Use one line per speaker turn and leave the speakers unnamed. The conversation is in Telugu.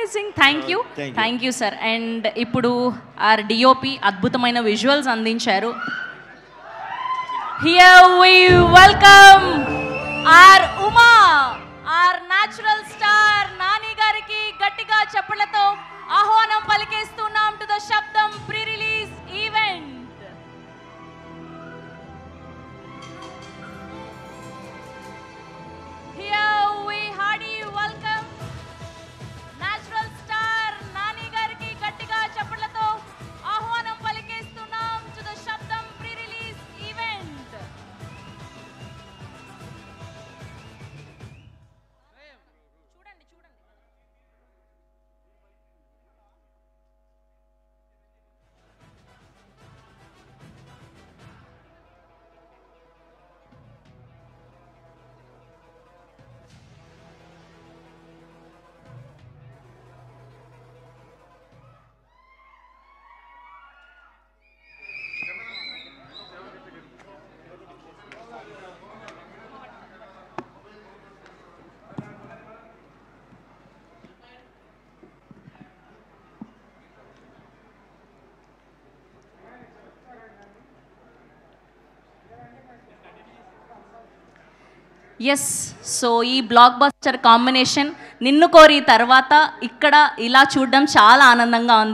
Amazing. Thank you sir. And ఇప్పుడు ఆర్ డిఓపి అద్భుతమైన విజువల్స్ అందించారు. Here we welcome our Uma, our natural star Nani గారికి గట్టిగా చప్పట్లతో ఆహ్వానం పలికేస్తున్నాం టు ద శబ్దం pre release event. Here we hearty welcome natural star Nani gariki గట్టిగా చప్పట్లతో ఆహ్వానం పలికేస్తున్నాం టు ద శబ్దం ప్రీ రిలీజ్ ఈవెంట్. చూడండి చూడండి. ఎస్, సో ఈ బ్లాక్ బస్టర్ కాంబినేషన్ నిన్ను కోరి తర్వాత ఇక్కడ ఇలా చూడడం చాలా ఆనందంగా ఉంది.